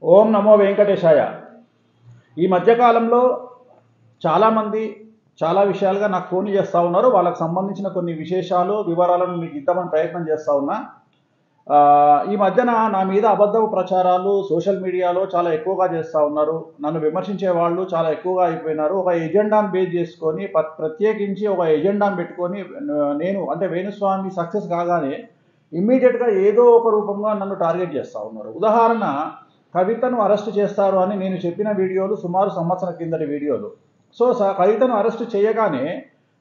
ఓం నమో వెంకటేశాయ. ఈ మధ్యకాలంలో చాలామంది చాలా విషయాలుగా నాకు ఫోన్లు చేస్తూ ఉన్నారు. వాళ్ళకు సంబంధించిన కొన్ని విశేషాలు, వివరాలను మీకు ఇద్దామని ప్రయత్నం చేస్తూ ఉన్నా. ఈ మధ్యన నా మీద అబద్ధపు ప్రచారాలు సోషల్ మీడియాలో చాలా ఎక్కువగా చేస్తూ ఉన్నారు. నన్ను విమర్శించే వాళ్ళు చాలా ఎక్కువగా అయిపోయినారు. ఒక ఎజెండాను బేస్ చేసుకొని ప్రత్యేకించి ఒక ఎజెండాను పెట్టుకొని నేను అంటే వేణుస్వామి సక్సెస్ కాగానే ఇమ్మీడియట్గా ఏదో ఒక రూపంగా నన్ను టార్గెట్ చేస్తూ ఉన్నారు. ఉదాహరణ, కవితను అరెస్ట్ చేస్తారు అని నేను చెప్పిన వీడియోలు సుమారు సంవత్సరం కిందటి వీడియోలు. సో కవితను అరెస్ట్ చేయగానే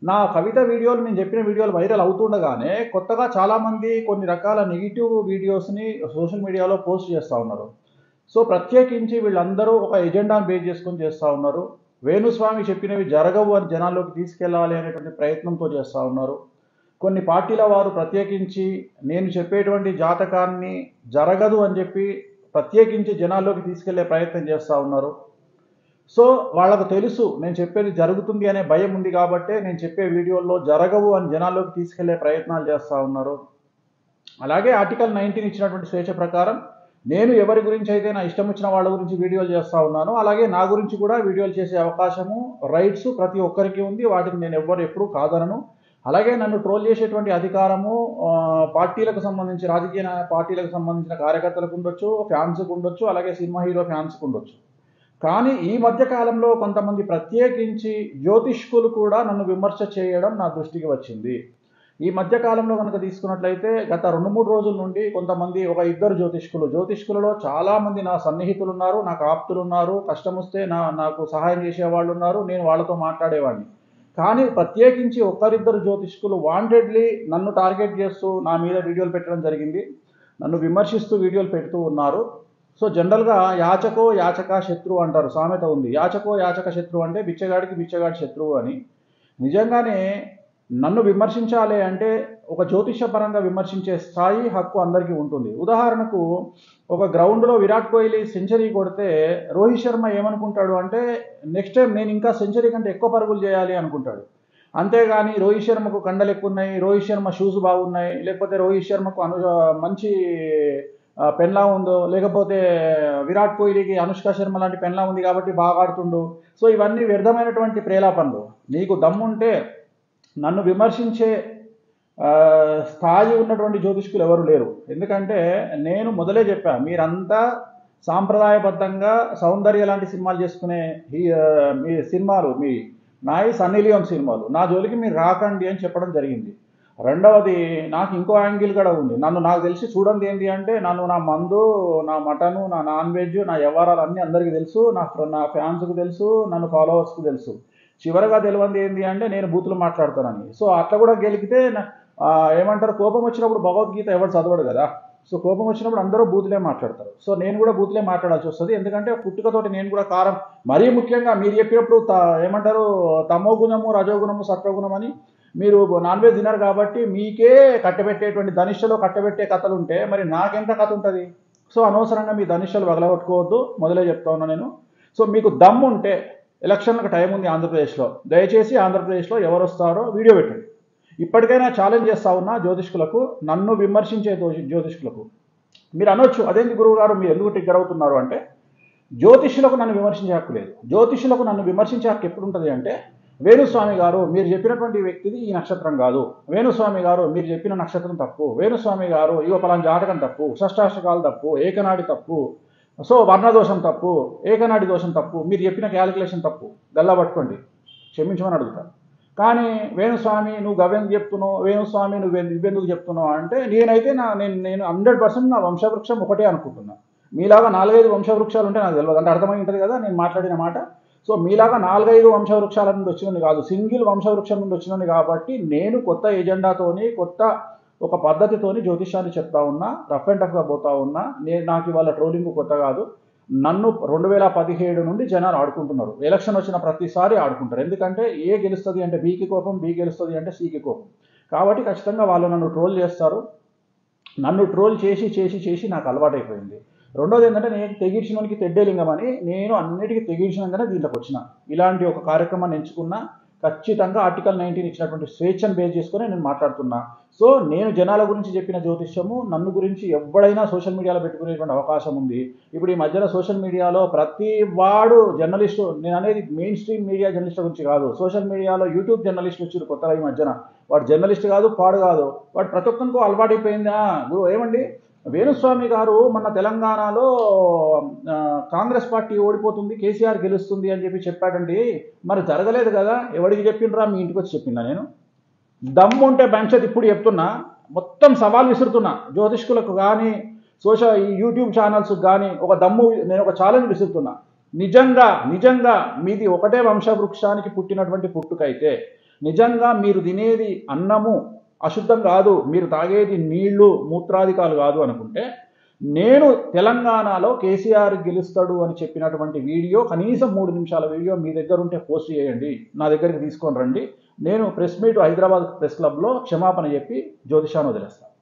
నా కవిత వీడియోలు, నేను చెప్పిన వీడియోలు వైరల్ అవుతుండగానే కొత్తగా చాలామంది కొన్ని రకాల నెగిటివ్ వీడియోస్ని సోషల్ మీడియాలో పోస్ట్ చేస్తూ ఉన్నారు. సో ప్రత్యేకించి వీళ్ళందరూ ఒక ఎజెండాను బేస్ చేసుకొని చేస్తూ ఉన్నారు. వేణుస్వామి చెప్పినవి జరగవు అని జనాల్లోకి తీసుకెళ్లాలి అనేటువంటి ప్రయత్నంతో చేస్తూ ఉన్నారు. కొన్ని పార్టీల వారు ప్రత్యేకించి నేను చెప్పేటువంటి జాతకాన్ని జరగదు అని చెప్పి ప్రత్యేకించి జనాల్లోకి తీసుకెళ్లే ప్రయత్నం చేస్తూ ఉన్నారు. సో వాళ్ళకు తెలుసు నేను చెప్పేది జరుగుతుంది అనే భయం ఉంది కాబట్టే నేను చెప్పే వీడియోల్లో జరగవు అని జనాల్లోకి తీసుకెళ్లే ప్రయత్నాలు చేస్తూ ఉన్నారు. అలాగే ఆర్టికల్ 19 ఇచ్చినటువంటి స్వేచ్ఛ ప్రకారం నేను ఎవరి గురించి అయితే నా ఇష్టం వచ్చిన వాళ్ళ గురించి వీడియోలు చేస్తూ ఉన్నాను, అలాగే నా గురించి కూడా వీడియోలు చేసే అవకాశము, రైట్స్ ప్రతి ఒక్కరికి ఉంది. వాటిని నేను ఎప్పుడూ కాదనను. అలాగే నన్ను ట్రోల్ చేసేటువంటి అధికారము పార్టీలకు సంబంధించి, రాజకీయ పార్టీలకు సంబంధించిన కార్యకర్తలకు ఉండొచ్చు, ఫ్యాన్స్కు ఉండొచ్చు, అలాగే సినిమా హీరో ఫ్యాన్స్కు ఉండొచ్చు. కానీ ఈ మధ్య కాలంలో కొంతమంది ప్రత్యేకించి జ్యోతిష్కులు కూడా నన్ను విమర్శ చేయడం నా దృష్టికి వచ్చింది. ఈ మధ్య కాలంలో కనుక తీసుకున్నట్లయితే గత 2-3 రోజుల నుండి కొంతమంది, ఒక ఇద్దరు జ్యోతిష్కులలో చాలామంది నా సన్నిహితులు ఉన్నారు, నాకు ఆప్తులు ఉన్నారు, కష్టం వస్తే నాకు సహాయం చేసేవాళ్ళు ఉన్నారు, నేను వాళ్ళతో మాట్లాడేవాడిని. కానీ ప్రత్యేకించి ఒకరిద్దరు జ్యోతిష్కులు వాంటెడ్లీ నన్ను టార్గెట్ చేస్తూ నా మీద వీడియోలు పెట్టడం జరిగింది. నన్ను విమర్శిస్తూ వీడియోలు పెడుతూ ఉన్నారు. సో జనరల్గా యాచకో యాచక శత్రువు అంటారు, సామెత ఉంది. యాచకో యాచక శత్రువు అంటే బిచ్చగాడికి బిచ్చగాడి శత్రువు అని. నిజంగానే నన్ను విమర్శించాలి అంటే ఒక జ్యోతిషపరంగా విమర్శించే స్థాయి, హక్కు అందరికీ ఉంటుంది. ఉదాహరణకు, ఒక గ్రౌండ్లో విరాట్ కోహ్లీ సెంచరీ కొడితే రోహిత్ శర్మ ఏమనుకుంటాడు అంటే నెక్స్ట్ టైం నేను ఇంకా సెంచరీ కంటే ఎక్కువ పరుగులు చేయాలి అనుకుంటాడు. అంతేగాని రోహిత్ శర్మకు కండలు ఎక్కువ ఉన్నాయి, రోహిత్ శర్మ షూస్ బాగున్నాయి, లేకపోతే రోహిత్ శర్మకు మంచి పెన్లా ఉందో, లేకపోతే విరాట్ కోహ్లీకి అనుష్క శర్మ లాంటి పెన్లా ఉంది కాబట్టి బాగా ఆడుతుండు. సో ఇవన్నీ వ్యర్థమైనటువంటి ప్రేలాపనలు. నీకు దమ్ముంటే నన్ను విమర్శించే స్థాయి ఉన్నటువంటి జ్యోతిష్కులు ఎవరు లేరు. ఎందుకంటే నేను మొదలే చెప్పా, మీరంతా సాంప్రదాయబద్ధంగా సౌందర్య లాంటి సినిమాలు చేసుకునే మీ సినిమాలు, మీ నాయి సన్నీ లియోన్ సినిమాలు, నా జోలికి మీరు రాకండి అని చెప్పడం జరిగింది. రెండవది, నాకు ఇంకో యాంగిల్ కూడా ఉంది. నాకు తెలిసి చూడండి ఏంటి అంటే, నా మందు, నా మటను, నా నాన్ వెజ్, నా వ్యవహారాలు అన్నీ అందరికీ తెలుసు, నా ఫ్యాన్స్కు తెలుసు, నన్ను ఫాలోవర్స్కు తెలుసు. చివరగా తెలియంది ఏంటి అంటే నేను బూతులు మాట్లాడతానని. సో అట్లా కూడా గెలికితే ఏమంటారు, కోపం వచ్చినప్పుడు భగవద్గీత ఎవరు చదవడు కదా. సో కోపం వచ్చినప్పుడు అందరూ బూతులే మాట్లాడతారు. సో నేను కూడా బూతులే మాట్లాడాల్సి వస్తుంది. ఎందుకంటే పుట్టుకతోటి నేను కూడా కారం, మరీ ముఖ్యంగా మీరు చెప్పినప్పుడు ఏమంటారు, తమో గుణము, రజోగుణము, సత్వగుణం అని మీరు నాన్ వెజ్ తినరు కాబట్టి మీకే కట్టబెట్టేటువంటి ధనిష్టలో కట్టబెట్టే కథలు ఉంటే మరి నాకెంత కథ ఉంటుంది. సో అనవసరంగా మీ ధనిష్టలు వగలగొట్టుకోవద్దు, మొదలే చెప్తా ఉన్నా నేను. సో మీకు దమ్ము ఉంటే, ఎలక్షన్లకు టైం ఉంది ఆంధ్రప్రదేశ్లో, దయచేసి ఆంధ్రప్రదేశ్లో ఎవరు వస్తారో వీడియో పెట్టండి. ఇప్పటికైనా ఛాలెంజ్ చేస్తా ఉన్నా జ్యోతిష్కులకు, నన్ను విమర్శించే జ్యోతిష్కులకు. మీరు అనొచ్చు, అదేంటి గురువు గారు మీరు ఎందుకు ట్రిగ్గర్ అవుతున్నారు అంటే, జ్యోతిష్యులకు నన్ను విమర్శించే హక్కు లేదు. జ్యోతిష్యులకు నన్ను విమర్శించే హక్కు ఎప్పుడు ఉంటుంది అంటే, వేణుస్వామి గారు మీరు చెప్పినటువంటి వ్యక్తిది ఈ నక్షత్రం కాదు, వేణుస్వామి గారు మీరు చెప్పిన నక్షత్రం తప్పు, వేణుస్వామి గారు ఇగో పలానా జాతకం తప్పు, షష్టాష్టకాలు తప్పు, ఏకనాడి తప్పు, సో వర్ణదోషం తప్పు, ఏకనాడి దోషం తప్పు, మీరు చెప్పిన క్యాలిక్యులేషన్ తప్పు, గల్లా పట్టుకోండి, క్షమించమని అడుగుతాను. కానీ వేణుస్వామి నువ్వు గవ్వెందుకు చెప్తున్నావు, వేణుస్వామి నువ్వెందుకు చెప్తున్నావు అంటే, నేనైతే నేను 100% నా వంశవృక్షం ఒకటే అనుకుంటున్నా. మీలాగా 4-5 వంశవృక్షాలు ఉంటే నాకు తెలియదు, అంటే అర్థమై ఉంటుంది కదా నేను మాట్లాడిన మాట. సో మీలాగా 4-5 వంశవృక్షాల నుండి వచ్చినది కాదు, సింగిల్ వంశవృక్షం నుండి వచ్చినది కాబట్టి నేను కొత్త ఎజెండాతోని, కొత్త ఒక పద్ధతితోని జ్యోతిష్యాన్ని చెప్తా ఉన్నా, రఫ్ అండ్ టఫ్గా పోతా ఉన్నా. నాకు ఇవాళ ట్రోలింగ్ కొత్త కాదు. నన్ను 2017 నుండి జనాలు ఆడుకుంటున్నారు. ఎలక్షన్ వచ్చిన ప్రతిసారి ఆడుకుంటారు. ఎందుకంటే ఏ గెలుస్తుంది అంటే బీకి కోపం, బీ గెలుస్తుంది అంటే సీకి కోపం. కాబట్టి ఖచ్చితంగా వాళ్ళు నన్ను ట్రోల్ చేస్తారు. నన్ను ట్రోల్ చేసి నాకు అలవాటైపోయింది. రెండోది ఏంటంటే, నేను తెగించినోనికి తెడ్డే లింగం అని, నేను అన్నిటికీ తెగించినాకనే దీంట్లోకి వచ్చిన. ఇలాంటి ఒక కార్యక్రమాన్ని ఎంచుకున్నా. ఖచ్చితంగా ఆర్టికల్ 19 ఇచ్చినటువంటి స్వేచ్ఛను బేస్ చేసుకుని నేను మాట్లాడుతున్నా. సో నేను జనాల గురించి చెప్పిన జ్యోతిష్యము, నన్ను గురించి ఎవడైనా సోషల్ మీడియాలో పెట్టుకునేటువంటి అవకాశం ఉంది. ఇప్పుడు ఈ మధ్యన సోషల్ మీడియాలో ప్రతి వాడు జర్నలిస్టు, నేను అనేది మెయిన్ స్ట్రీమ్ మీడియా జర్నలిస్టు గురించి కాదు, సోషల్ మీడియాలో యూట్యూబ్ జర్నలిస్టులు వచ్చారు కొత్తగా ఈ మధ్యన. వాడు జర్నలిస్ట్ కాదు, పాడు కాదు, వాడు ప్రతి ఒక్కరికి అలవాటైపోయిందా. ఏమండి, వేణుస్వామి గారు మన తెలంగాణలో కాంగ్రెస్ పార్టీ ఓడిపోతుంది, కేసీఆర్ గెలుస్తుంది అని చెప్పి చెప్పాడండి. మరి జరగలేదు కదా, ఎవరికి చెప్పిండ్రా? మీ ఇంటికి వచ్చి చెప్పిందా నేను? దమ్ము ఉంటే భవిష్యత్ ఇప్పుడు చెప్తున్నా, మొత్తం సవాల్ విసురుతున్నా జ్యోతిష్కులకు కానీ ఈ యూట్యూబ్ ఛానల్స్ కానీ ఒక దమ్ము, నేను ఒక ఛాలెంజ్ విసురుతున్నా. నిజంగా మీది ఒకటే వంశవృక్షానికి పుట్టినటువంటి పుట్టుకైతే, నిజంగా మీరు తినేది అన్నము అశుద్ధం కాదు, మీరు తాగేది నీళ్లు మూత్రాధికాలు కాదు అనుకుంటే, నేను తెలంగాణలో కేసీఆర్ గెలుస్తాడు అని చెప్పినటువంటి వీడియో, కనీసం 3 నిమిషాల వీడియో మీ దగ్గర ఉంటే పోస్ట్ చేయండి, నా దగ్గరికి తీసుకొని రండి. నేను ప్రెస్ మీట్ హైదరాబాద్ ప్రెస్ క్లబ్లో క్షమాపణ చెప్పి జ్యోతిషాన్ని వదిలేస్తాను.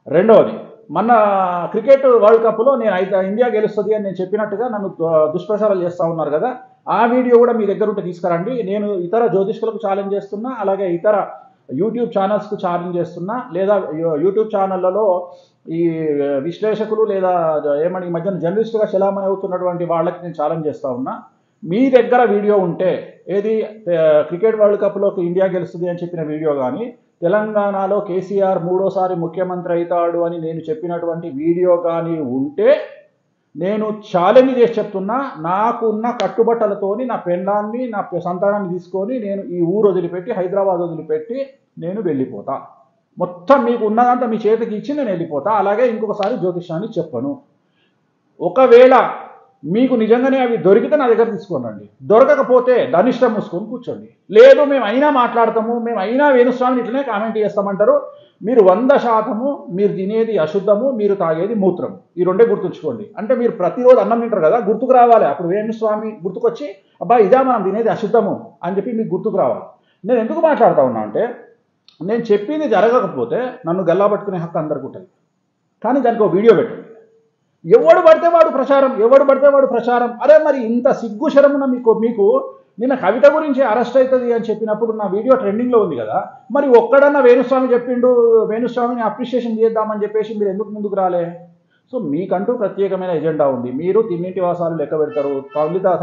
రెండవది, మన క్రికెట్ వరల్డ్ కప్లో నేను ఇండియా గెలుస్తుంది అని నేను చెప్పినట్టుగా నన్ను దుష్ప్రచారాలు చేస్తూ ఉన్నారు కదా, ఆ వీడియో కూడా మీ దగ్గర ఉంటే తీసుకురండి. నేను ఇతర జ్యోతిష్కులకు ఛాలెంజ్ చేస్తున్నా, అలాగే ఇతర యూట్యూబ్ ఛానల్స్కు ఛాలెంజ్ చేస్తున్నా, లేదా యూట్యూబ్ ఛానళ్లలో ఈ విశ్లేషకులు లేదా ఏమని ఈ మధ్యన జర్నలిస్టుగా చలామణి అవుతున్నటువంటి వాళ్ళకి నేను ఛాలెంజ్ చేస్తూ ఉన్నా. మీ దగ్గర వీడియో ఉంటే, ఏది క్రికెట్ వరల్డ్ కప్లోకి ఇండియా గెలుస్తుంది అని చెప్పిన వీడియో కానీ, తెలంగాణలో కేసీఆర్ 3వ సారి ముఖ్యమంత్రి అవుతాడు అని నేను చెప్పినటువంటి వీడియో కానీ ఉంటే, నేను ఛాలెంజ్ చేసి చెప్తున్నా, నాకున్న కట్టుబట్టలతోని నా పెండాన్ని, నా సంతానాన్ని తీసుకొని నేను ఈ ఊరు వదిలిపెట్టి, హైదరాబాద్ వదిలిపెట్టి నేను వెళ్ళిపోతా. మొత్తం మీకు ఉన్నదంతా మీ చేతికి ఇచ్చి నేను వెళ్ళిపోతా. అలాగే ఇంకొకసారి జ్యోతిష్యాన్ని చెప్పను. ఒకవేళ మీకు నిజంగానే అవి దొరికితే నా దగ్గర తీసుకోనండి, దొరకకపోతే దాని ఇష్టం మూసుకొని కూర్చోండి. లేదు మేము అయినా మాట్లాడతాము, మేము అయినా వేణుస్వామిని ఇట్లనే కామెంట్ చేస్తామంటారు. మీరు 100% మీరు తినేది అశుద్ధము, మీరు తాగేది మూత్రం, ఈ రెండే గుర్తుంచుకోండి. అంటే మీరు ప్రతిరోజు అన్నం తింటారు కదా, గుర్తుకు రావాలి. అప్పుడు వేణుస్వామి గుర్తుకొచ్చి, అబ్బా ఇదా మనం తినేది అశుద్ధము అని చెప్పి మీకు గుర్తుకు రావాలి. నేను ఎందుకు మాట్లాడుతూ ఉన్నా అంటే, నేను చెప్పింది జరగకపోతే నన్ను గల్లా పట్టుకునే హక్కు అందరికీ ఉంటుంది, కానీ దానికి ఒక వీడియో పెట్టండి. ఎవడు పడితే వాడు ప్రచారం. అరే మరి ఇంత సిగ్గు శరమున మీకు నిన్న కవిత గురించి అరెస్ట్ అవుతుంది అని చెప్పినప్పుడు నా వీడియో ట్రెండింగ్లో ఉంది కదా, మరి ఒక్కడన్నా వేణుస్వామి చెప్పిండు, వేణుస్వామిని అప్రిషియేషన్ చేద్దామని చెప్పేసి మీరు ఎందుకు ముందుకు రాలే? సో మీకంటూ ప్రత్యేకమైన ఎజెండా ఉంది. మీరు తిన్నింటి వాసాలు లెక్క పెడతారు,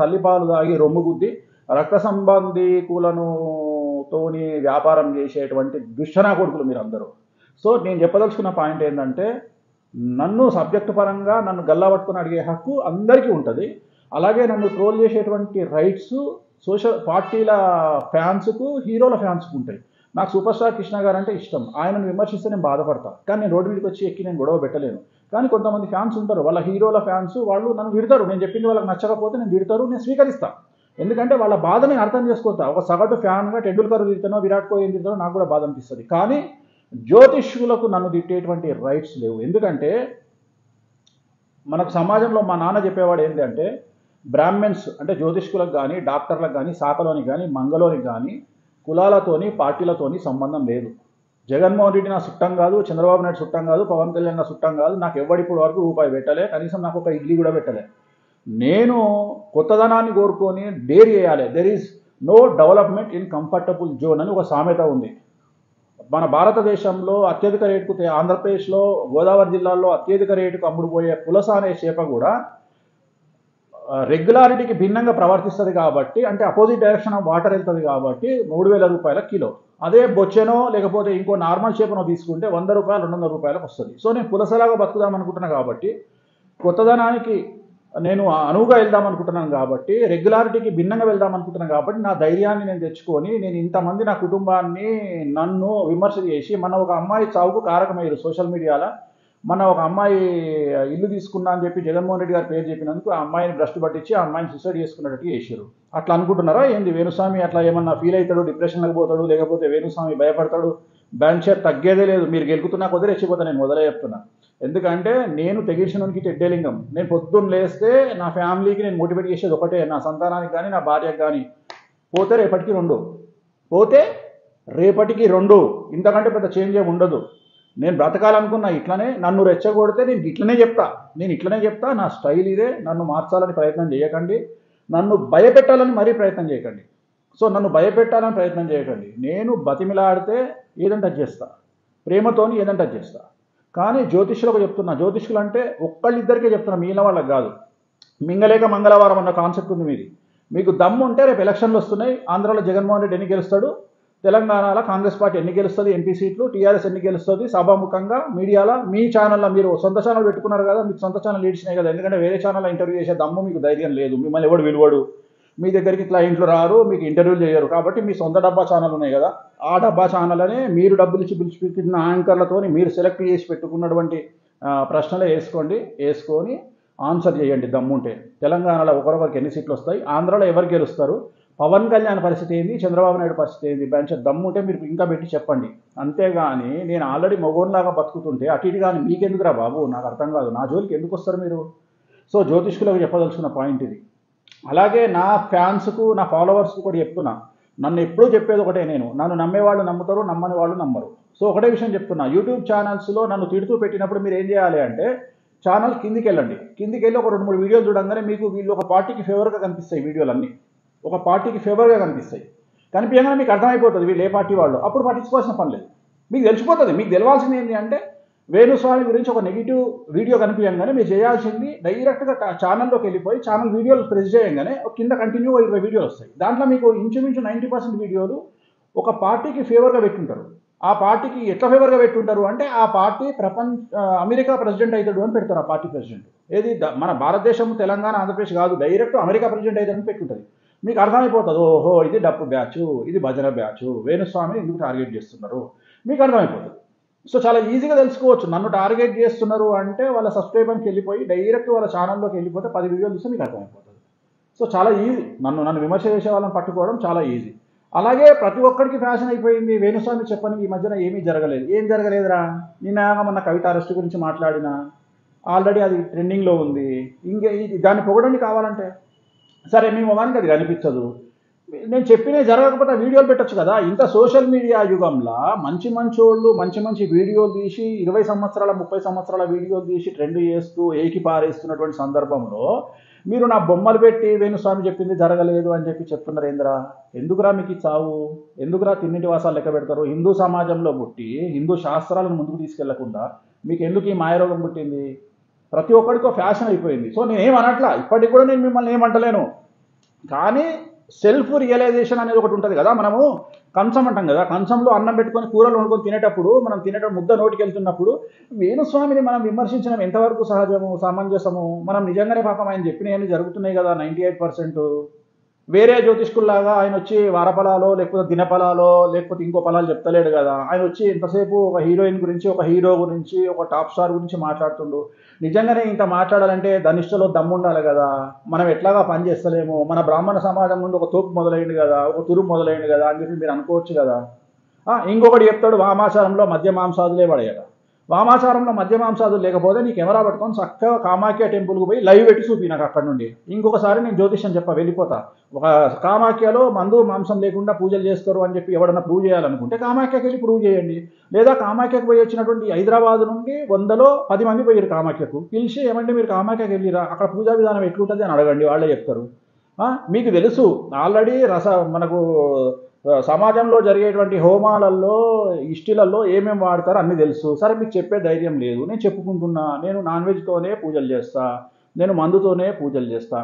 తల్లిపాలు తాగి రొమ్ము గుద్ది రక్త సంబంధీకులను తోని వ్యాపారం చేసేటువంటి దుష్టనా కొడుకులు మీరు అందరూ. సో నేను చెప్పదలుచుకున్న పాయింట్ ఏంటంటే, నన్ను సబ్జెక్టు పరంగా నన్ను గల్లా పట్టుకొని అడిగే హక్కు అందరికీ ఉంటుంది. అలాగే నన్ను ట్రోల్ చేసేటువంటి రైట్స్ పార్టీల ఫ్యాన్స్కు, హీరోల ఫ్యాన్స్కు ఉంటాయి. నాకు సూపర్ స్టార్ కృష్ణ గారు అంటే ఇష్టం, ఆయనను విమర్శిస్తే నేను బాధపడతాను, కానీ నేను రోడ్డు మీదకి వచ్చి ఎక్కి నేను గొడవ పెట్టలేను. కానీ కొంతమంది ఫ్యాన్స్ ఉంటారు, వాళ్ళ హీరోల ఫ్యాన్స్, వాళ్ళు నన్ను తిడతారు. నేను చెప్పింది వాళ్ళకి నచ్చకపోతే నేను తిడతారు, నేను స్వీకరిస్తాను. ఎందుకంటే వాళ్ళ బాధని అర్థం చేసుకుంటా. ఒక సగటు ఫ్యాన్గా టెండూల్కర్ తిడతానో, విరాట్ కోహ్లీ తిడతానో నాకు కూడా బాధ అనిపిస్తుంది. కానీ జ్యోతిష్యులకు నన్ను తిట్టేటువంటి రైట్స్ లేవు. ఎందుకంటే మనకు సమాజంలో మా నాన్న చెప్పేవాడు ఏంటంటే, బ్రాహ్మణ్స్ అంటే జ్యోతిష్కులకు కానీ, డాక్టర్లకు కానీ, శాఖలోని కానీ, మంగళోనికి కానీ కులాలతోని పార్టీలతోని సంబంధం లేదు. జగన్మోహన్ రెడ్డి నా చుట్టం కాదు, చంద్రబాబు నాయుడు చుట్టం కాదు, పవన్ కళ్యాణ్ నా చుట్టం కాదు, నాకు ఎవడిప్పుడు వరకు రూపాయి పెట్టలే, కనీసం నాకు ఒక ఇడ్లీ కూడా పెట్టలే. నేను కొత్తదనాన్ని కోరుకొని డేర్ చేయాలి. There is no development in comfortable zone అని ఒక సామెత ఉంది. మన భారతదేశంలో అత్యధిక రేటుకు, ఆంధ్రప్రదేశ్లో గోదావరి జిల్లాలో అత్యధిక రేటుకు అమ్ముడుపోయే పులస అనే చేప కూడా రెగ్యులారిటీకి భిన్నంగా ప్రవర్తిస్తుంది కాబట్టి, అంటే అపోజిట్ డైరెక్షన్ ఆఫ్ వాటర్ వెళ్తుంది కాబట్టి 3000 రూపాయల కిలో. అదే బొచ్చెనో లేకపోతే ఇంకో నార్మల్ చేపనో తీసుకుంటే 100 రూపాయలు 200 రూపాయలకు వస్తుంది. సో నేను పులసలాగా బతుకుదాం అనుకుంటున్నాను కాబట్టి, కొత్తదనానికి నేను అనువుగా వెళ్దాం అనుకుంటున్నాను కాబట్టి, రెగ్యులారిటీకి భిన్నంగా వెళ్దాం అనుకుంటున్నాను కాబట్టి, నా ధైర్యాన్ని నేను తెచ్చుకొని, నేను ఇంతమంది నా కుటుంబాన్ని నన్ను విమర్శ చేసి, మన ఒక అమ్మాయి చావుకు కారకమయ్యారు సోషల్ మీడియాలో. మన ఒక అమ్మాయి ఇల్లు తీసుకున్నా అని చెప్పి జగన్మోహన్ రెడ్డి గారి పేరు చెప్పినందుకు ఆ అమ్మాయిని భ్రష్టు పట్టించి ఆ అమ్మాయిని సూసైడ్ చేసుకున్నట్టు చేశారు. అట్లా అనుకుంటున్నారా ఏంది? వేణుస్వామి అట్లా ఏమన్నా ఫీల్ అవుతాడు, డిప్రెషన్లకు పోతాడు, లేకపోతే వేణుస్వామి భయపడతాడు, బ్యాన్ షేర్ తగ్గేదే లేదు. మీరు గెలుకుతున్నా కొద్దిగా రెచ్చిపోతాను, నేను మొదలే చెప్తున్నా. ఎందుకంటే నేను తెగించినోనికి తెడ్డేలింగం. నేను పొద్దున్న లేస్తే నా ఫ్యామిలీకి నేను మోటివేట్ చేసేది ఒకటే, నా సంతానానికి కానీ నా భార్యకు కానీ, పోతే రేపటికి 2, ఇంతకంటే పెద్ద చేంజ్ ఏమి ఉండదు. నేను బ్రతకాలనుకున్నా ఇట్లనే, నన్ను రెచ్చగొడితే నేను ఇట్లనే చెప్తా, నా స్టైల్ ఇదే. నన్ను మార్చాలని ప్రయత్నం చేయకండి, నన్ను భయపెట్టాలని మరీ ప్రయత్నం చేయకండి. సో నన్ను భయపెట్టాలని ప్రయత్నం చేయకండి. నేను బతిమిలాడితే ఏదంటే అది చేస్తా, ప్రేమతోని ఏదంటే అది చేస్తా. కానీ జ్యోతిష్యులకు చెప్తున్నా, జ్యోతిష్యులు అంటే ఒక్కళ్ళిద్దరికే చెప్తున్నా, మిగిలిన వాళ్ళకి కాదు. మింగలేక మంగళవారం అన్న కాన్సెప్ట్ ఉంది మీది. మీకు దమ్ము ఉంటే రేపు ఎలక్షన్లు వస్తున్నాయి. ఆంధ్రాలో జగన్మోహన్ రెడ్డి ఎన్ని గెలుస్తాడు, తెలంగాణలో కాంగ్రెస్ పార్టీ ఎన్ని గెలుస్తుంది, ఎంపీ సీట్లు, టీఆర్ఎస్ ఎన్ని గెలుస్తుంది, సభాముఖంగా మీడియాలో మీ ఛానల్లో మీరు సొంత ఛానల్ పెట్టుకున్నారు కదా, మీకు సొంత ఛానల్ లీడ్చినాయి కదా. ఎందుకంటే వేరే ఛానల్లో ఇంటర్వ్యూ చేసే దమ్ము మీకు ధైర్యం లేదు. మిమ్మల్ని ఎవడు విలువడు, మీ దగ్గరికి క్లయింట్లు రారు, మీకు ఇంటర్వ్యూలు చేయరు. కాబట్టి మీ సొంత డబ్బా ఛానల్ ఉన్నాయి కదా, ఆ డబ్బా ఛానల్ మీరు డబ్బులు ఇచ్చి పిలిచిపెట్టిన యాంకర్లతో మీరు సెలెక్ట్ చేసి పెట్టుకున్నటువంటి ప్రశ్నలే వేసుకొని ఆన్సర్ చేయండి దమ్ముంటే. తెలంగాణలో ఒకరొకరికి ఎన్ని సీట్లు వస్తాయి, ఆంధ్రాలో ఎవరు గెలుస్తారు, పవన్ కళ్యాణ్ పరిస్థితి ఏంది, చంద్రబాబు నాయుడు పరిస్థితి ఏంది, బెంచ్ దమ్ముంటే మీరు ఇంకా పెట్టి చెప్పండి. అంతేగాని నేను ఆల్రెడీ మగోన్లాగా బతుకుతుంటే అటు ఇటు కానీ మీకెందుకురా బాబు, నాకు అర్థం కాదు. నా జోలికి ఎందుకు వస్తారు మీరు? సో జ్యోతిష్కులకు చెప్పదలుచుకున్న పాయింట్ ఇది. అలాగే నా ఫ్యాన్స్కు, నా ఫాలోవర్స్కు కూడా చెప్తున్నా, నన్ను ఎప్పుడూ చెప్పేది ఒకటే, నన్ను నమ్మేవాళ్ళు నమ్ముతారు, నమ్మని వాళ్ళు నమ్మరు. సో ఒకటే విషయం చెప్తున్నా, యూట్యూబ్ ఛానల్స్లో నన్ను తిడుతూ పెట్టినప్పుడు మీరు ఏం చేయాలి అంటే, ఛానల్ కిందికి వెళ్ళండి. కిందికి వెళ్ళి ఒక 2-3 వీడియోలు చూడంగానే మీకు వీళ్ళు ఒక పార్టీకి ఫేవర్గా కనిపిస్తాయి. వీడియోలన్నీ ఒక పార్టీకి ఫేవర్గా కనిపిస్తాయి. కనిపించగానే మీకు అర్థమైపోతుంది వీళ్ళు ఏ పార్టీ వాళ్ళు. అప్పుడు పట్టించుకోవాల్సిన పని లేదు, మీకు తెలిసిపోతుంది. మీకు తెలవాల్సింది ఏంటి అంటే, వేణుస్వామి గురించి ఒక నెగిటివ్ వీడియో కనిపించగానే మీరు చేయాల్సింది డైరెక్ట్గా ఛానల్లోకి వెళ్ళిపోయి ఛానల్ వీడియోలు ప్రెస్ చేయగానే కింద కంటిన్యూ 20 వీడియోలు వస్తాయి. దాంట్లో మీకు ఇంచుమించు 90% వీడియోలు ఒక పార్టీకి ఫేవర్గా పెట్టుంటారు. ఆ పార్టీకి ఎట్లా ఫేవర్గా పెట్టుంటారు అంటే, ఆ పార్టీ అమెరికా ప్రెసిడెంట్ అవుతాడు అని పెడతారు. ఆ పార్టీ ప్రెసిడెంట్ ఏది మన భారతదేశం, తెలంగాణ, ఆంధ్రప్రదేశ్ కాదు, డైరెక్ట్ అమెరికా ప్రెసిడెంట్ అవుతాడని పెట్టుంటుంది. మీకు అర్థమైపోతుంది, ఓహో ఇది డప్పు బ్యాచ్, ఇది భజన బ్యాచ్, వేణుస్వామి ఎందుకు టార్గెట్ చేస్తున్నారు, మీకు అర్థమైపోతుంది. సో చాలా ఈజీగా తెలుసుకోవచ్చు. నన్ను టార్గెట్ చేస్తున్నారు అంటే వాళ్ళ సబ్స్క్రైబర్కి వెళ్ళిపోయి డైరెక్ట్ వాళ్ళ ఛానల్లోకి వెళ్ళిపోతే 10 వీడియోలు చూస్తే మీకు అర్థమైపోతుంది. సో చాలా ఈజీ, నన్ను విమర్శ చేసే వాళ్ళని పట్టుకోవడం చాలా ఈజీ. అలాగే ప్రతి ఒక్కరికి ఫ్యాషన్ అయిపోయింది. వేణుస్వామి చెప్పని ఈ మధ్యన ఏమీ జరగలేదు. ఏం జరగలేదురా, నిన్న మొన్న కవిత అరెస్ట్ గురించి మాట్లాడినా, ఆల్రెడీ అది ట్రెండింగ్లో ఉంది. దాన్ని పొగడండి కావాలంటే. సరే మీ మొహానికి అది కనిపించదు, నేను చెప్పినవి జరగకపోతే వీడియోలు పెట్టచ్చు కదా. ఇంత సోషల్ మీడియా యుగంలో మంచి వాళ్ళు మంచి వీడియోలు తీసి 20 సంవత్సరాల 30 సంవత్సరాల వీడియోలు తీసి ట్రెండ్ చేస్తూ ఏకి పారేస్తున్నటువంటి సందర్భంలో మీరు నా బొమ్మలు పెట్టి వేణుస్వామి చెప్పింది జరగలేదు అని చెప్తున్నారు ఏంద్రా? ఎందుకురా మీకు చావు? ఎందుకురా తిన్నింటి వాసాలు లెక్క పెడతారు? హిందూ సమాజంలో పుట్టి హిందూ శాస్త్రాలను ముందుకు తీసుకెళ్లకుండా మీకు ఎందుకు ఈ మాయరోగం పుట్టింది? ప్రతి ఒక్కడికో ఫ్యాషన్ అయిపోయింది. సో నేనేమనట్లా, ఇప్పటికి కూడా నేను మిమ్మల్ని ఏమంటలేను. కానీ సెల్ఫ్ రియలైజేషన్ అనేది ఒకటి ఉంటుంది కదా. మనము కంచం అంటాం కదా, కంచంలో అన్నం పెట్టుకొని కూరలు వండుకొని తినేటప్పుడు, మనం తినేటప్పుడు ముద్ద నోటికి వెళ్తున్నప్పుడు వేణుస్వామిని మనం విమర్శించడం ఎంతవరకు సహజము, సమంజసము? మనం నిజంగానే పాపం ఆయన చెప్పినవన్నీ జరుగుతున్నాయి కదా 98%. వేరే జ్యోతిష్కుల్లాగా ఆయన వచ్చి వారఫలాలో లేకపోతే దినఫలాలో లేకపోతే ఇంకో ఫలాలు చెప్తలేడు కదా. ఆయన వచ్చి ఎంతసేపు ఒక హీరోయిన్ గురించి, ఒక హీరో గురించి, ఒక టాప్ స్టార్ గురించి మాట్లాడుతుండు. నిజంగానే ఇంత మాట్లాడాలంటే ధనిష్టలో దమ్ము ఉండాలి కదా. మనం ఎట్లాగా పని చేస్తలేము, మన బ్రాహ్మణ సమాజం నుండి ఒక తోపు మొదలైంది కదా, ఒక తురుము మొదలైంది కదా అని చెప్పి మీరు అనుకోవచ్చు కదా. ఇంకొకటి చెప్తాడు, వామాచారంలో మధ్య మాంసాదులే పడేయట. వామాచారంలో మధ్య మాంసాదులు లేకపోతే నీ కెమెరా పట్టుకొని చక్కగా కామాఖ్య టెంపుల్కి పోయి లైవ్ పెట్టి చూపి నాకు అక్కడ నుండి. ఇంకొకసారి నేను జ్యోతిష్యం వెళ్ళిపోతా. ఒక కామాఖ్యలో మందు మాంసం లేకుండా పూజలు చేస్తారు అని చెప్పి ఎవడన్నా ప్రూవ్ చేయాలనుకుంటే కామాఖ్యకి వెళ్ళి ప్రూవ్ చేయండి. లేదా కామాఖ్యకు పోయి వచ్చినటువంటి హైదరాబాద్ నుండి 100లో 10 మంది పోయారు కామాఖ్యకు. పిలిచి ఏమంటే మీరు కామాఖ్యకి వెళ్ళిరా, అక్కడ పూజా విధానం ఎట్లుంటుంది అని అడగండి, వాళ్ళే చెప్తారు. మీకు తెలుసు ఆల్రెడీ మనకు సమాజంలో జరిగేటువంటి హోమాలలో, ఇష్టిలలో ఏమేమి వాడతారో అన్నీ తెలుసు. సరే మీకు చెప్పే ధైర్యం లేదు, నేను చెప్పుకుంటున్నా. నేను నాన్ వెజ్తోనే పూజలు చేస్తా, నేను మందుతోనే పూజలు చేస్తా.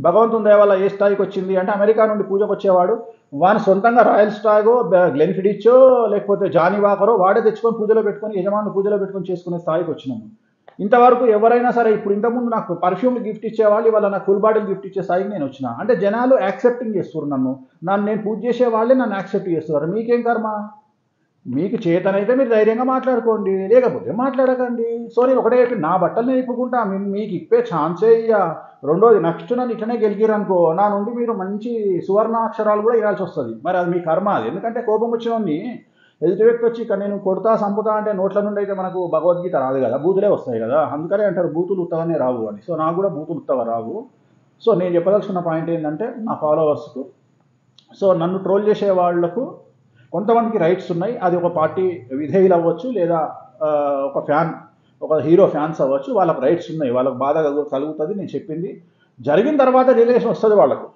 భగవంతుని దయ వల్ల ఏ స్థాయికి వచ్చింది అంటే, అమెరికా నుండి పూజకు వచ్చేవాడు వాని సొంతంగా రాయల్ స్టాగో, గ్లెన్ఫిడిచ్చో లేకపోతే జానీ వాకరో వాడే తెచ్చుకొని పూజలో పెట్టుకొని, యజమానులు పూజలో పెట్టుకొని చేసుకునే స్థాయికి వచ్చినాము. ఇంతవరకు ఎవరైనా సరే, ఇప్పుడు ఇంతకుముందు నాకు పర్ఫ్యూమ్లు గిఫ్ట్ ఇచ్చేవాళ్ళు ఇవాళ నాకు ఫుల్ బాటిల్ గిఫ్ట్ ఇచ్చే స్థాయికి నేను వచ్చిన. అంటే జనాలు యాక్సెప్టింగ్ చేస్తున్నారు నేను పూజ చేసే వాళ్ళే నన్ను యాక్సెప్ట్ చేస్తున్నారు. మీకేం కర్మ? మీకు చేతనైతే మీరు ధైర్యంగా మాట్లాడుకోండి, లేకపోతే మాట్లాడకండి. సో నేను ఒకటే నా బట్టలు నేను ఇప్పుకుంటా, మీకు ఇప్పే ఛాన్సే ఇయ్య. రెండోది, నెక్స్ట్ నన్ను ఇట్లనే గెలికిరనుకో, నా నుండి మీరు మంచి సువర్ణాక్షరాలు కూడా ఇవ్వాల్సి వస్తుంది. మరి అది మీ కర్మ. అది ఎందుకంటే కోపం వచ్చినోని ఎదుటి వ్యక్తి వచ్చి ఇక్కడ నేను కొడతా సంపుతా అంటే నోట్ల నుండి అయితే మనకు భగవద్గీత రాదు కదా, బూతులే వస్తాయి కదా. అందుకనే అంటారు బూతులు ఉత్తగానే రావు అని. సో నాకు కూడా బూతులు ఉత్తగా రావు. సో నేను చెప్పదలుచుకున్న పాయింట్ ఏంటంటే, నా ఫాలోవర్స్కు, సో నన్ను ట్రోల్ చేసే వాళ్లకు కొంతమందికి రైట్స్ ఉన్నాయి. అది ఒక పార్టీ విధేయులు అవ్వచ్చు, లేదా ఒక హీరో ఫ్యాన్స్ అవ్వచ్చు, వాళ్ళకి రైట్స్ ఉన్నాయి, వాళ్ళకి బాధ కలుగుతుంది. నేను చెప్పింది జరిగిన తర్వాత రియలైజేషన్ వస్తుంది వాళ్ళకు.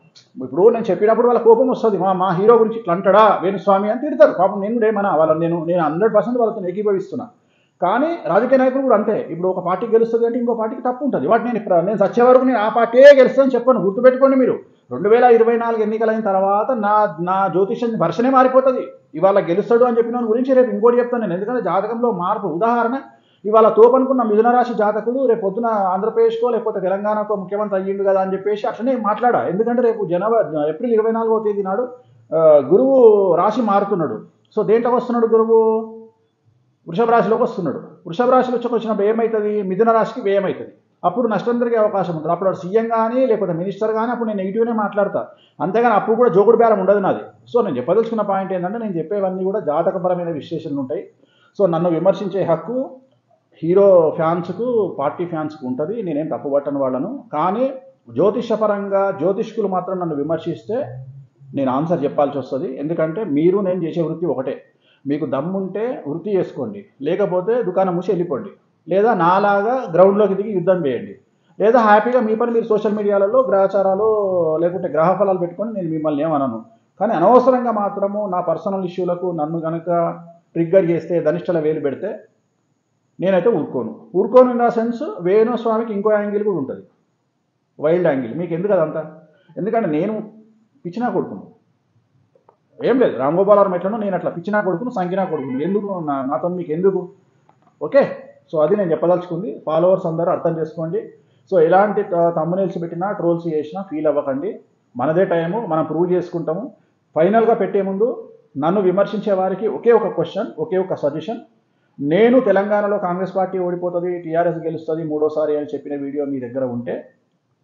ఇప్పుడు నేను చెప్పినప్పుడు వాళ్ళ కోపం వస్తుంది, మా హీరో గురించి ఇట్లా అంటాడా వేణుస్వామి అని తిడతారు. పాపం నేను కూడా ఏమన్నా వాళ్ళని నేను 100% వాళ్ళతో ఏకీభవిస్తున్నా. కానీ రాజకీయ నాయకులు కూడా అంతే. ఇప్పుడు ఒక పార్టీకి గెలుస్తుంది అంటే ఇంకో పార్టీకి తప్పు ఉంటుంది. వాటి నేను వచ్చే వరకు నేను ఆ పార్టీయే గెలుస్తుందని చెప్పాను. గుర్తుపెట్టుకోండి మీరు. 2024 ఎన్నికలైన తర్వాత నా జ్యోతిషం వర్షనే మారిపోతుంది. ఇవాళ గెలుస్తాడు అని చెప్పిన గురించి రేపు ఇంకోటి చెప్తాను నేను. ఎందుకంటే జాతకంలో మార్పు. ఉదాహరణ, ఇవాళ తోపనుకున్న మిథున రాశి జాతకుడు రేపు పొద్దున ఆంధ్రప్రదేశ్కో లేకపోతే తెలంగాణకో ముఖ్యమంత్రి అయ్యిండు కదా అని చెప్పేసి అట్లనే మాట్లాడా. ఎందుకంటే రేపు ఏప్రిల్ 24వ తేదీ నాడు గురువు రాశి మారుతున్నాడు. సో దేంట్లోకి వస్తున్నాడు గురువు? వృషభ రాశిలోకి వస్తున్నాడు. వృషభ రాశిలో వచ్చినప్పుడు ఏమవుతుంది? మిథున రాశికి వ్యయమవుతుంది. అప్పుడు నష్టం జరిగే అవకాశం ఉంటుంది. అప్పుడు సీఎం కానీ లేకపోతే మినిస్టర్ కానీ అప్పుడు నేను నెగిటివ్నే మాట్లాడతా. అంతేగాని అప్పుడు కూడా జోకుడు బేరం ఉండదు నాది. సో నేను చెప్పదలుచుకున్న పాయింట్ ఏంటంటే, నేను చెప్పేవన్నీ కూడా జాతకపరమైన విశ్లేషణలు ఉంటాయి. సో నన్ను విమర్శించే హక్కు హీరో ఫ్యాన్స్కు, పార్టీ ఫ్యాన్స్కు ఉంటుంది. నేనేం తప్పుపట్టను వాళ్ళను. కానీ జ్యోతిషపరంగా జ్యోతిష్కులు మాత్రం నన్ను విమర్శిస్తే నేను ఆన్సర్ చెప్పాల్సి వస్తుంది. ఎందుకంటే నేను చేసే వృత్తి ఒకటే. మీకు దమ్ముంటే వృత్తి చేసుకోండి, లేకపోతే దుకాణం మూసి వెళ్ళిపోండి, లేదా నాలాగా గ్రౌండ్లోకి దిగి యుద్ధం చేయండి, లేదా హ్యాపీగా మీ పని మీరు సోషల్ మీడియాలలో గ్రహచారాలు లేకుంటే గ్రహ ఫలాలు పెట్టుకొని నేను మిమ్మల్ని ఏమనను. కానీ అనవసరంగా మాత్రము నా పర్సనల్ ఇష్యూలకు నన్ను కనుక ట్రిగ్గర్ చేస్తే, ధనిష్టల వేలు పెడితే నేనైతే ఊరుకోను ఇన్ ద సెన్స్ వేణుస్వామికి ఇంకో యాంగిల్ కూడా ఉంటుంది, వైల్డ్ యాంగిల్. మీకు ఎందుకు అదంతా? ఎందుకంటే నేను పిచ్చినా కొడుకును, ఏం లేదు. రామ్ గోపాలవరం ఎట్లనో నేను అట్లా పిచ్చినా కొడుకును, సంకినా కొడుకును. ఎందుకు నాతో మీకు ఎందుకు? ఓకే, సో అది నేను చెప్పదలుచుకుంది. ఫాలోవర్స్ అందరూ అర్థం చేసుకోండి. సో ఎలాంటి తమ్మునేల్స్ పెట్టినా, ట్రోల్స్ చేసినా ఫీల్ అవ్వకండి. మనదే టైము, మనం ప్రూవ్ చేసుకుంటాము. ఫైనల్గా పెట్టే ముందు నన్ను విమర్శించే వారికి ఒకే ఒక క్వశ్చన్, ఒకే ఒక సజెషన్. నేను తెలంగాణలో కాంగ్రెస్ పార్టీ ఓడిపోతుంది, టీఆర్ఎస్ గెలుస్తుంది మూడోసారి అని చెప్పిన వీడియో మీ దగ్గర ఉంటే,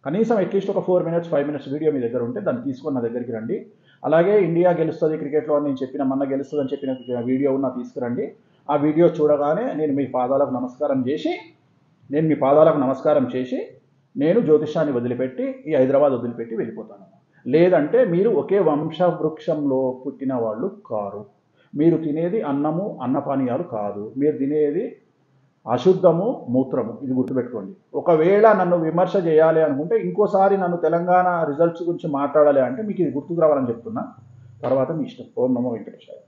కనీసం అట్లీస్ట్ ఒక 4 minutes 5 minutes వీడియో మీ దగ్గర ఉంటే దాన్ని తీసుకొని నా దగ్గరికి రండి. అలాగే ఇండియా గెలుస్తుంది క్రికెట్లో అని నేను చెప్పిన, మొన్న గెలుస్తుంది అని చెప్పిన వీడియో ఉన్న తీసుకురండి. ఆ వీడియో చూడగానే నేను మీ పాదాలకు నమస్కారం చేసి నేను జ్యోతిషాన్ని వదిలిపెట్టి ఈ హైదరాబాద్ వదిలిపెట్టి వెళ్ళిపోతాను. లేదంటే మీరు ఒకే వంశవృక్షంలో పుట్టిన వాళ్ళు కారు. మీరు తినేది అన్నము, అన్నపానీయాలు కాదు. మీరు తినేది అశుద్ధము, మూత్రము. ఇది గుర్తుపెట్టుకోండి. ఒకవేళ నన్ను విమర్శ చేయాలి అనుకుంటే, ఇంకోసారి నన్ను తెలంగాణ రిజల్ట్స్ గురించి మాట్లాడాలి అంటే మీకు ఇది గుర్తుకు రావాలని చెప్తున్నా. తర్వాత మీ ఇష్టం. ఓం నమో వెంకటేశాయ.